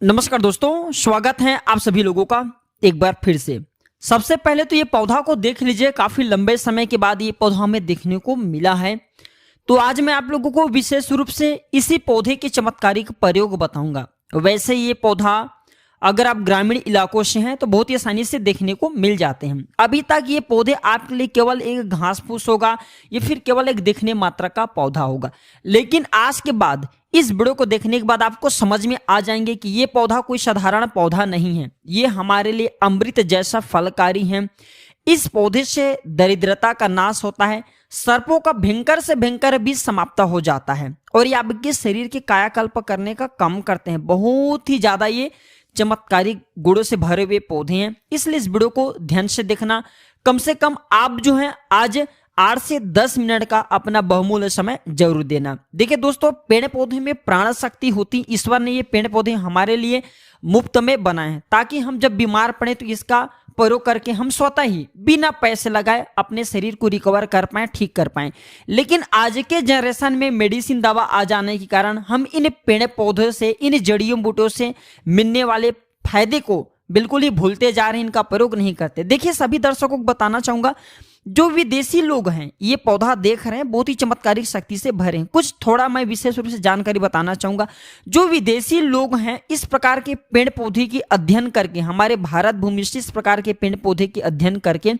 नमस्कार दोस्तों, स्वागत है आप सभी लोगों का एक बार फिर से। सबसे पहले तो ये पौधा को देख लीजिए, काफी लंबे समय के बाद ये पौधा हमें देखने को मिला है। तो आज मैं आप लोगों को विशेष रूप से इसी पौधे के चमत्कारिक प्रयोग बताऊंगा। वैसे ये पौधा अगर आप ग्रामीण इलाकों से हैं तो बहुत ही आसानी से देखने को मिल जाते हैं। अभी तक ये पौधे आपके लिए केवल एक घास फूस होगा या फिर केवल एक दिखने मात्र का पौधा होगा, लेकिन आज के बाद इस वीडियो को देखने के बाद आपको समझ में आ जाएंगे कि ये पौधा कोई साधारण पौधा नहीं है। ये हमारे लिए अमृत जैसा फलकारी है। इस पौधे से दरिद्रता का नाश होता है, सर्पों का भयंकर से भयंकर विष समाप्त हो जाता है और ये आपके शरीर के कायाकल्प करने का काम करते हैं। बहुत ही ज्यादा ये चमत्कारिक गुणों से भरे हुए पौधे हैं, इसलिए इस वीडियो को ध्यान से देखना। कम से कम आप जो है आज 8 से 10 मिनट का अपना बहुमूल्य समय जरूर देना। देखिए दोस्तों, पेड़ पौधे में प्राण शक्ति होती। ईश्वर ने ये पेड़ पौधे हमारे लिए मुफ्त में बनाए हैं ताकि हम जब बीमार पड़े तो इसका प्रयोग करके हम स्वतः ही बिना पैसे लगाए अपने शरीर को रिकवर कर पाए, ठीक कर पाए। लेकिन आज के जनरेशन में मेडिसिन दवा आ जाने के कारण हम इन पेड़ पौधों से, इन जड़ियों बूटियों से मिलने वाले फायदे को बिल्कुल ही भूलते जा रहे हैं, इनका प्रयोग नहीं करते। देखिए, सभी दर्शकों को बताना चाहूंगा, जो विदेशी लोग हैं ये पौधा देख रहे हैं, बहुत ही चमत्कारिक शक्ति से भरे हैं। कुछ थोड़ा मैं विशेष रूप से जानकारी बताना चाहूंगा। जो विदेशी लोग हैं इस प्रकार के पेड़ पौधे की अध्ययन करके, हमारे भारत भूमि से इस प्रकार के पेड़ पौधे की अध्ययन करके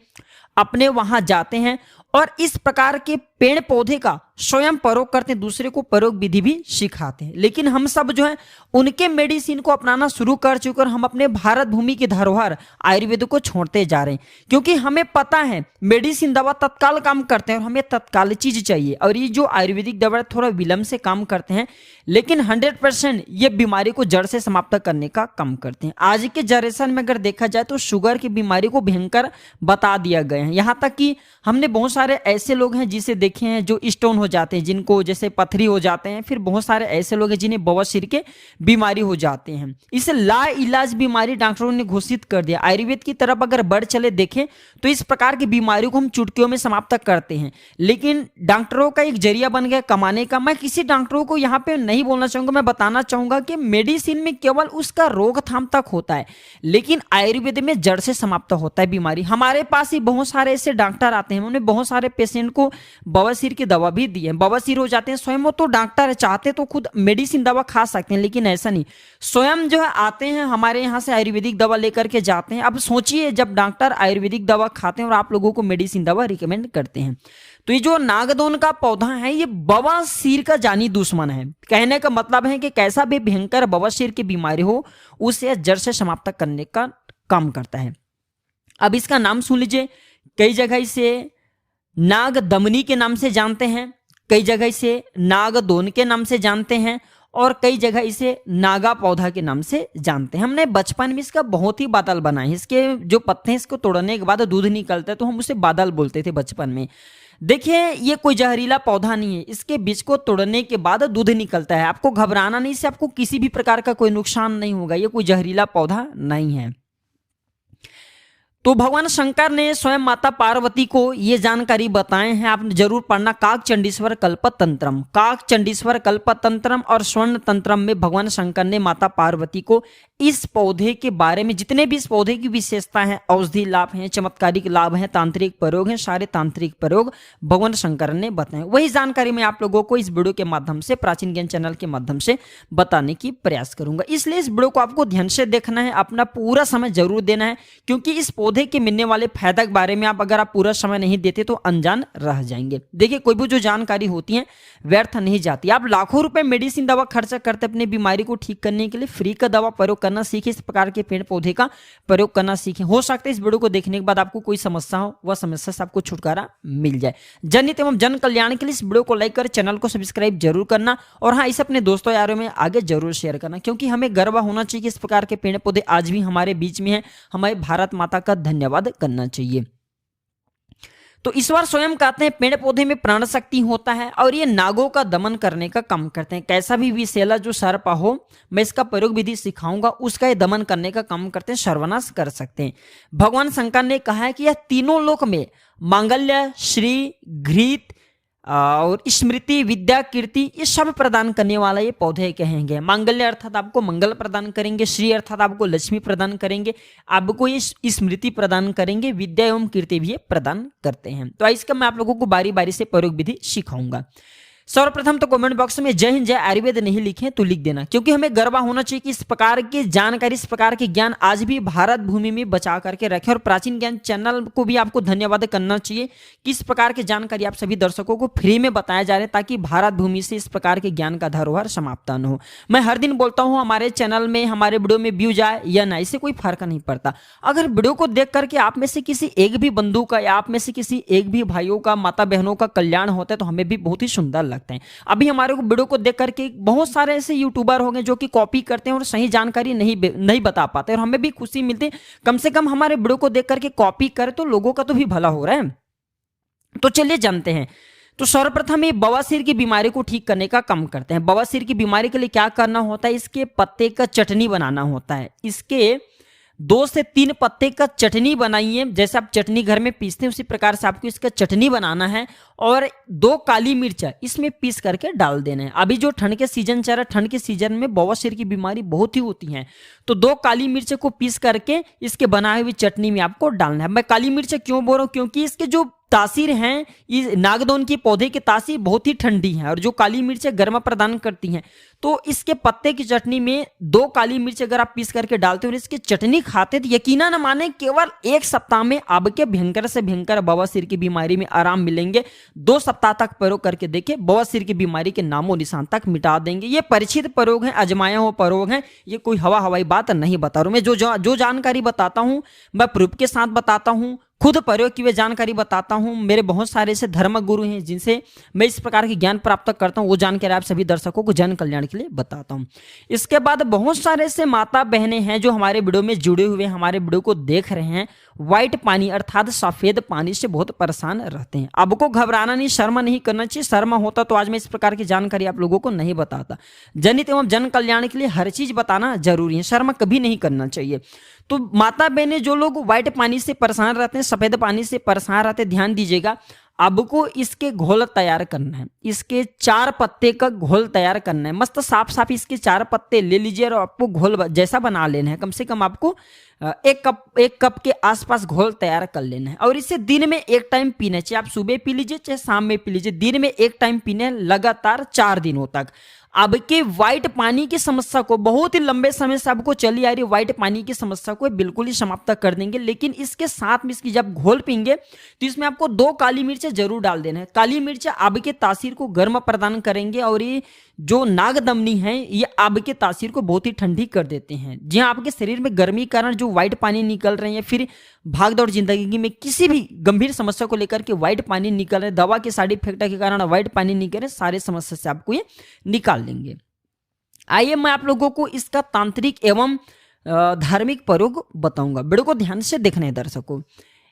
अपने वहां जाते हैं और इस प्रकार के पेड़ पौधे का स्वयं प्रयोग करते हैं, दूसरे को प्रयोग विधि भी सिखाते हैं। लेकिन हम सब जो है उनके मेडिसिन को अपनाना शुरू कर चुके और हम अपने भारत भूमि की धरोहर आयुर्वेद को छोड़ते जा रहे हैं, क्योंकि हमें पता है मेडिसिन दवा तत्काल काम करते हैं और हमें तत्काल चीज चाहिए। और ये जो आयुर्वेदिक दवा थोड़ा विलंब से काम करते हैं, लेकिन 100% ये बीमारी को जड़ से समाप्त करने का काम करते हैं। आज के जनरेशन में अगर देखा जाए तो शुगर की बीमारी को भयंकर बता दिया गया है। यहाँ तक कि हमने बहुत सारे ऐसे लोग हैं जिसे देखे हैं जो स्टोन हो जाते हैं, जिनको जैसे पथरी हो जाते हैं। फिर बहुत सारे ऐसे लोग हैं जिन्हें बवासीर के बीमारी हो जाते हैं। इसे ला इलाज बीमारी डॉक्टरों ने घोषित कर दिया। आयुर्वेद की तरफ अगर बढ़ चले देखें तो इस प्रकार की बीमारी को हम चुटकियों में समाप्त करते हैं, लेकिन डॉक्टरों का एक जरिया बन गया कमाने का। मैं किसी डॉक्टरों को यहाँ पे नहीं बोलना चाहूंगा, मैं बताना चाहूंगा कि मेडिसिन में केवल उसका रोकथाम तक होता है, लेकिन आयुर्वेद में जड़ से समाप्त होता है बीमारी। हमारे पास ही बहुत सारे ऐसे डॉक्टर आते हैं, उन्होंने बहुत सारे पेशेंट को बवासीर की दवा भी दी है। बवासीर हो जाते हैं, स्वयं वो तो डॉक्टर चाहते तो खुद मेडिसिन दवा खा सकते हैं, लेकिन ऐसा नहीं। स्वयं जो है आते हैं हमारे यहाँ से आयुर्वेदिक दवा लेकर के जाते हैं। अब सोचिए, जब डॉक्टर आयुर्वेदिक दवा खाते हैं और आप लोगों को मेडिसिन दवा रिकमेंड करते हैं, तो ये जो नागदोन का पौधा है ये बवासीर का जानी दुश्मन है। कहने का मतलब है कि कैसा भी भयंकर बवासीर की बीमारी हो उसे जड़ से समाप्त करने का काम करता है। अब इसका नाम सुन लीजिए, कई जगह इसे नाग दमनी के नाम से जानते हैं, कई जगह इसे नागदोन के नाम से जानते हैं और कई जगह इसे नागा पौधा के नाम से जानते हैं। हमने बचपन में इसका बहुत ही बादल बनाए हैं। इसके जो पत्ते हैं इसको तोड़ने के बाद दूध निकलता है तो हम उसे बादल बोलते थे बचपन में। देखिए, ये कोई जहरीला पौधा नहीं है, इसके बीज को तोड़ने के बाद दूध निकलता है। आपको घबराना नहीं, इससे आपको किसी भी प्रकार का कोई नुकसान नहीं होगा। ये कोई जहरीला पौधा नहीं है। तो भगवान शंकर ने स्वयं माता पार्वती को ये जानकारी बताए हैं, आपने जरूर पढ़ना। काक चंडीश्वर कल्प तंत्रम, काक चंडीश्वर कल्प तंत्रम और स्वर्ण तंत्रम में भगवान शंकर ने माता पार्वती को इस पौधे के बारे में, जितने भी इस पौधे की विशेषता है, औषधि लाभ हैं, चमत्कारिक लाभ हैं, तांत्रिक प्रयोग हैं, सारे तांत्रिक प्रयोग भगवान शंकर ने बताए। वही जानकारी मैं आप लोगों को इस वीडियो के माध्यम से, प्राचीन ज्ञान चैनल के माध्यम से बताने की प्रयास करूंगा। इसलिए इस वीडियो को आपको ध्यान से देखना है, अपना पूरा समय जरूर देना है, क्योंकि इस पौधे के मिलने वाले फायदा के बारे में अगर आप पूरा समय नहीं देते तो अनजान रह जाएंगे। देखिए, कोई भी जो जानकारी होती है व्यर्थ नहीं जाती। आप लाखों रुपए मेडिसिन दवा खर्च करते अपनी बीमारी को ठीक करने के लिए, फ्री का दवा प्रयोग करना सीखे, इस प्रकार के पेड़ पौधे का प्रयोग करना सीखे। हो सकता है इस वीडियो को देखने के बाद आपको कोई समस्या हो, वह समस्या से आपको छुटकारा मिल जाए। जनहित एवं जन कल्याण के लिए इस वीडियो को लाइक कर चैनल को सब्सक्राइब जरूर करना और हाँ, इसे अपने दोस्तों यारों में आगे जरूर शेयर करना, क्योंकि हमें गर्व होना चाहिए कि इस प्रकार के पेड़ पौधे आज भी हमारे बीच में हैं। हमारे भारत माता का धन्यवाद करना चाहिए। तो ईश्वर स्वयं कहते हैं पेड़ पौधे में प्राण शक्ति होता है और ये नागों का दमन करने का काम करते हैं। कैसा भी विषैला जो सर्प हो, मैं इसका प्रयोग विधि सिखाऊंगा, उसका ये दमन करने का काम करते हैं, सर्वनाश कर सकते हैं। भगवान शंकर ने कहा है कि यह तीनों लोक में मांगल्य, श्री, घृत, और स्मृति, विद्या, कीर्ति, ये सब प्रदान करने वाला ये पौधे कहेंगे। मांगल्य अर्थात आपको मंगल प्रदान करेंगे, श्री अर्थात आपको लक्ष्मी प्रदान करेंगे, आपको ये स्मृति प्रदान करेंगे, विद्या एवं कीर्ति भी ये प्रदान करते हैं। तो इसका मैं आप लोगों को बारी बारी से प्रयोग विधि सिखाऊंगा। सर्वप्रथम तो कमेंट बॉक्स में जय हिंद जय आयुर्वेद नहीं लिखे तो लिख देना, क्योंकि हमें गर्व होना चाहिए कि इस प्रकार की जानकारी, इस प्रकार के ज्ञान आज भी भारत भूमि में बचा करके रखे। और प्राचीन ज्ञान चैनल को भी आपको धन्यवाद करना चाहिए कि इस प्रकार की जानकारी आप सभी दर्शकों को फ्री में बताया जा रहा है, ताकि भारत भूमि से इस प्रकार के ज्ञान का धरोहर समाप्त न हो। मैं हर दिन बोलता हूँ हमारे चैनल में, हमारे वीडियो में व्यू जाए या ना, इससे कोई फर्क नहीं पड़ता। अगर वीडियो को देख करके आप में से किसी एक भी बंधु का या आप में से किसी एक भी भाइयों का, माता बहनों का कल्याण होता है तो हमें भी बहुत ही सुंदर लगता है। अभी हमारे को वीडियो को देख करके बहुत सारे ऐसे यूट्यूबर हो गए जो कि कॉपी करते हैं और सही जानकारी नहीं बता पाते, और हमें भी खुशी मिलती है कम से कम हमारे वीडियो को देख करके कॉपी करे तो लोगों का तो भी भला हो रहा है। तो चलिए जानते हैं। तो सर्वप्रथम ये बवासीर की बीमारी को ठीक करने का काम करते हैं। बवासीर की बीमारी के लिए क्या करना होता है, इसके पत्ते का चटनी बनाना होता है। इसके 2 से 3 पत्ते का चटनी बनाइए, जैसे आप चटनी घर में पीसते हैं उसी प्रकार से आपको इसका चटनी बनाना है। और 2 काली मिर्च इसमें पीस करके डाल देना है। अभी जो ठंड के सीजन चल रहा है, ठंड के सीजन में बवासीर की बीमारी बहुत ही होती है, तो 2 काली मिर्च को पीस करके इसके बनाई हुई चटनी में आपको डालना है। मैं काली मिर्च क्यों बोल रहा हूँ, क्योंकि इसके जो तासीर हैं, ये नागदौन के पौधे की तासीर बहुत ही ठंडी है और जो काली मिर्च गर्मा प्रदान करती हैं। तो इसके पत्ते की चटनी में 2 काली मिर्च अगर आप पीस करके डालते हो और इसकी चटनी खाते तो यकीना न माने केवल 1 सप्ताह में आपके भयंकर से भयंकर बवासीर की बीमारी में आराम मिलेंगे। 2 सप्ताह तक प्रयोग करके देखिए, बवासीर की बीमारी के नामो निशान तक मिटा देंगे। ये परीक्षित प्रयोग है, आजमाया हुआ प्रयोग है, ये कोई हवाई बात नहीं बता रहा हूं। मैं जो जानकारी बताता हूं मैं प्रूफ के साथ बताता हूं, खुद प्रयोग की हुई जानकारी बताता हूं। मेरे बहुत सारे ऐसे धर्म गुरु हैं जिनसे मैं इस प्रकार के ज्ञान प्राप्त करता हूं, वो जानकारी आप सभी दर्शकों को जन कल्याण के लिए बताता हूं। इसके बाद बहुत सारे ऐसे माता बहनें हैं जो हमारे वीडियो में जुड़े हुए, हमारे वीडियो को देख रहे हैं, व्हाइट पानी अर्थात सफेद पानी से बहुत परेशान रहते हैं। आपको घबराना नहीं, शर्म नहीं करना चाहिए। शर्म होता तो आज मैं इस प्रकार की जानकारी आप लोगों को नहीं बताता। जनहित एवं जन कल्याण के लिए हर चीज बताना जरूरी है, शर्म कभी नहीं करना चाहिए। तो माता बहनें जो लोग व्हाइट पानी से परेशान रहते हैं, सफेद पानी से परेशान रहते हैं, ध्यान दीजिएगा। आपको इसके घोल तैयार करना है, इसके 4 पत्ते का घोल तैयार करना है। मस्त साफ साफ इसके 4 पत्ते ले लीजिए और आपको घोल जैसा बना लेना है। कम से कम आपको 1 कप के आसपास घोल तैयार कर लेना है। और इसे दिन में 1 टाइम पीना चाहिए। आप सुबह पी लीजिए चाहे शाम में पी लीजिए, दिन में 1 टाइम पीने लगातार 4 दिनों तक। आपके व्हाइट पानी की समस्या को, बहुत ही लंबे समय से आपको चली आ रही व्हाइट पानी की समस्या को बिल्कुल ही समाप्त कर देंगे। लेकिन इसके साथ में इसकी जब घोल पीएंगे तो इसमें आपको 2 काली मिर्च जरूर डाल देना है। काली मिर्च आपके तासीर को गर्म प्रदान करेंगे और ये जो नागदमनी है ये आपके तासीर को बहुत ही ठंडी कर देते हैं। जी हाँ, आपके शरीर में गर्मी के कारण जो व्हाइट पानी निकल रहे हैं, फिर भागदौड़ जिंदगी में किसी भी गंभीर समस्या को लेकर के व्हाइट पानी निकल रहे हैं, दवा के साइड इफेक्ट के कारण व्हाइट पानी निकल रहे, सारे समस्या से आपको ये निकाल देंगे। आइए मैं आप लोगों को इसका तांत्रिक एवं धार्मिक प्रयोग बताऊंगा। वीडियो को ध्यान से देखना है दर्शकों।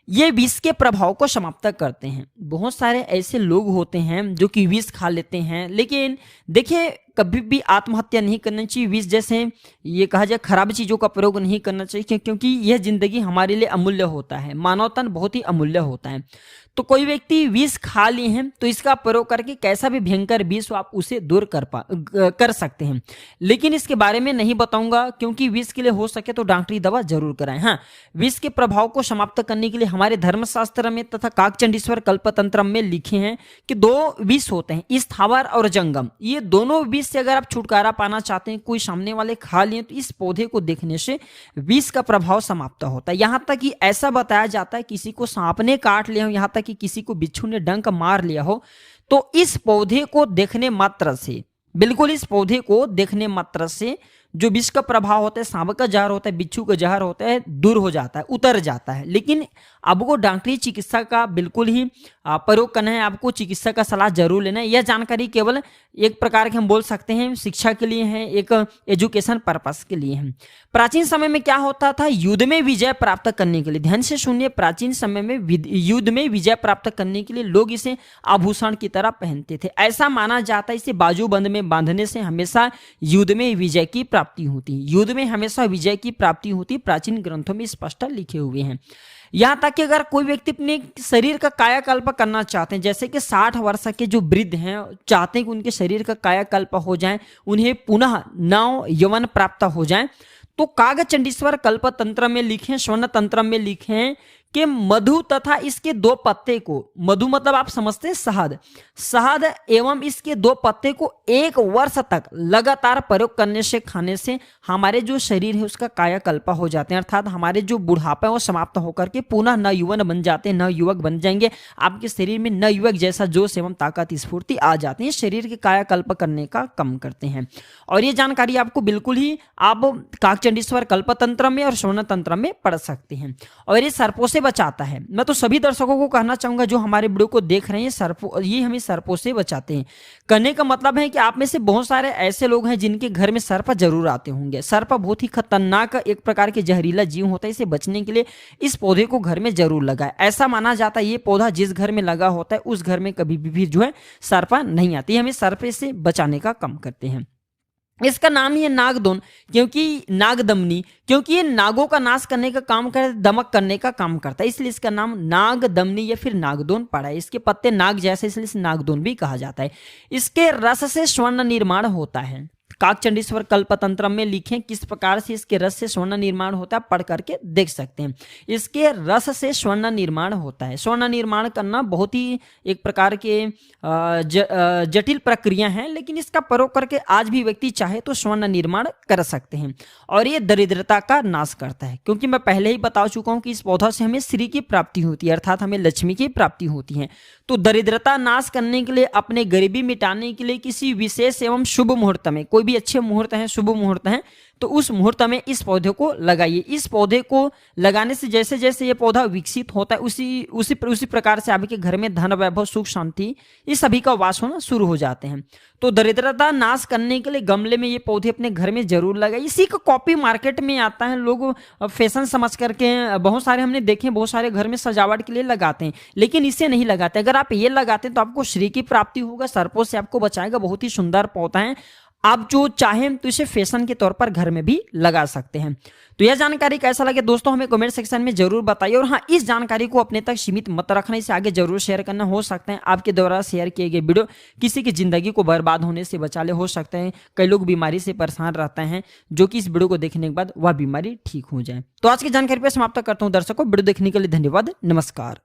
ये विष के प्रभाव को समाप्त करते हैं। बहुत सारे ऐसे लोग होते हैं जो कि विष खा लेते हैं, लेकिन देखिए कभी भी आत्महत्या नहीं करना चाहिए। विष जैसे ये कहा जाए खराब चीज़ों का प्रयोग नहीं करना चाहिए, क्योंकि यह जिंदगी हमारे लिए अमूल्य होता है, मानवतन बहुत ही अमूल्य होता है। तो कोई व्यक्ति विष खा लिए हैं तो इसका प्रयोग करके कैसा भी भयंकर विष हो आप उसे दूर कर सकते हैं। लेकिन इसके बारे में नहीं बताऊंगा, क्योंकि विष के लिए हो सके तो डॉक्टरी दवा जरूर कराएं। हाँ, विष के प्रभाव को समाप्त करने के लिए हमारे धर्मशास्त्र में तथा काकचंडीश्वर कल्पतंत्र में लिखे हैं कि 2 विष होते हैं, स्थावर और जंगम। ये दोनों विष से अगर आप छुटकारा पाना चाहते हैं, कोई सामने वाले खा लिए तो इस पौधे को देखने से विष का प्रभाव समाप्त होता है। यहाँ तक कि ऐसा बताया जाता है किसी को सांप ने काट लिया हो, यहाँ तक कि किसी को बिच्छू ने डंक मार लिया हो, तो इस पौधे को देखने मात्र से, बिल्कुल इस पौधे को देखने मात्र से जो विष का प्रभाव होता है, सांप का जहर होता है, बिच्छू का जहर होता है, दूर हो जाता है, उतर जाता है। लेकिन आपको डॉक्टरी चिकित्सा का बिल्कुल ही प्रयोग करना है, आपको चिकित्सा का सलाह जरूर लेना है। यह जानकारी केवल एक प्रकार के हम बोल सकते हैं शिक्षा के लिए है, एक एजुकेशन पर्पस के लिए है। प्राचीन समय में क्या होता था, युद्ध में विजय प्राप्त करने के लिए, ध्यान से सुनिए, प्राचीन समय में युद्ध में विजय प्राप्त करने के लिए लोग इसे आभूषण की तरह पहनते थे। ऐसा माना जाता है इसे बाजूबंद में बांधने से हमेशा युद्ध में विजय की प्राप्ति होती है। युद्ध में हमेशा विजय की प्राप्ति होती है, प्राचीन ग्रंथों में स्पष्ट लिखे हुए हैं। यहाँ तक कि अगर कोई व्यक्ति अपने शरीर का कायाकल्प करना चाहते हैं, जैसे कि 60 वर्ष के जो वृद्ध हैं चाहते हैं कि उनके शरीर का कायाकल्प हो जाए, उन्हें पुनः नव यौवन प्राप्त हो जाए, तो कागचंडीश्वर कल्प तंत्र में लिखे, स्वर्ण तंत्र में लिखे कि मधु तथा इसके 2 पत्ते को, मधु मतलब आप समझते हैं शहद, शहद एवं इसके 2 पत्ते को 1 वर्ष तक लगातार प्रयोग करने से, खाने से हमारे जो शरीर है उसका कायाकल्प हो जाते हैं, अर्थात हमारे जो बुढ़ापा है वो समाप्त होकर के पुनः नवयुवन बन जाते हैं, नवयुवक बन जाएंगे। आपके शरीर में नवयुवक जैसा जोश एवं ताकत स्फूर्ति आ जाती है, शरीर के कायाकल्प करने का कम करते हैं। और ये जानकारी आपको बिल्कुल ही आप काकचंडीश्वर कल्प तंत्र में और स्वर्ण तंत्र में पढ़ सकते हैं। और ये सर्पों से बचाता है। मैं तो सभी दर्शकों को कहना चाहूंगा जो हमारे वीडियो को देख रहे हैं, सर्पों, ये हमें सर्पों से बचाते हैं। कहने का मतलब है कि आप में से बहुत सारे ऐसे लोग हैं जिनके घर में सर्प जरूर आते होंगे। सर्प बहुत ही खतरनाक एक प्रकार के जहरीला जीव होता है, इसे बचने के लिए इस पौधे को घर में जरूर लगाए। ऐसा माना जाता है ये पौधा जिस घर में लगा होता है उस घर में कभी भी जो है सर्प नहीं आती, हमें सर्प से बचाने का काम करते हैं। इसका नाम ही है नागदोन, क्योंकि नागदमनी, क्योंकि ये नागों का नाश करने का काम करता है, दमक करने का काम करता है, इसलिए इसका नाम नागदमनी या फिर नागदोन पड़ा है। इसके पत्ते नाग जैसे, इसलिए इसे नागदोन भी कहा जाता है। इसके रस से स्वर्ण निर्माण होता है। काकचंडीश्वर कल्पतंत्र में लिखें किस प्रकार से इसके रस से स्वर्ण निर्माण होता है, पढ़ करके देख सकते हैं। इसके रस से स्वर्ण निर्माण होता है। स्वर्ण निर्माण करना बहुत ही एक प्रकार के जटिल प्रक्रिया है, लेकिन इसका प्रयोग करके आज भी व्यक्ति चाहे तो स्वर्ण निर्माण कर सकते हैं। और ये दरिद्रता का नाश करता है, क्योंकि मैं पहले ही बता चुका हूं कि इस पौधा से हमें श्री की प्राप्ति होती है, अर्थात हमें लक्ष्मी की प्राप्ति होती है। तो दरिद्रता नाश करने के लिए, अपने गरीबी मिटाने के लिए किसी विशेष एवं शुभ मुहूर्त में, कोई भी अच्छे मुहूर्त हैं, शुभ मुहूर्त हैं, तो उस मुहूर्त में इस पौधे को लगाइए। इस पौधे को लगाने से जैसे जैसे ये पौधा विकसित होता है उसी प्रकार से आपके घर में धन, वैभव, सुख, शांति ये सभी का वास होना शुरू हो जाते हैं। तो दरिद्रता नाश करने के लिए गमले में ये पौधे अपने घर में जरूर लगाइए। इसी का कॉपी मार्केट में आता है, लोग फैशन समझ करके बहुत सारे हमने देखे, बहुत सारे घर में सजावट के लिए लगाते हैं, लेकिन इसे नहीं लगाते। अगर आप ये लगाते हैं तो आपको श्री की प्राप्ति होगा, सर्पों से आपको बचाएगा। बहुत ही सुंदर पौधा है, आप जो चाहें तो इसे फैशन के तौर पर घर में भी लगा सकते हैं। तो यह जानकारी कैसा लगे दोस्तों हमें कमेंट सेक्शन में जरूर बताइए। और हाँ, इस जानकारी को अपने तक सीमित मत रखना, इसे आगे जरूर शेयर करना। हो सकते हैं आपके द्वारा शेयर किए गए वीडियो किसी की जिंदगी को बर्बाद होने से बचा ले। हो सकते हैं कई लोग बीमारी से परेशान रहते हैं, जो कि इस वीडियो को देखने के बाद वह बीमारी ठीक हो जाए। तो आज की जानकारी पर समाप्त करता हूँ दर्शकों। वीडियो देखने के लिए धन्यवाद। नमस्कार।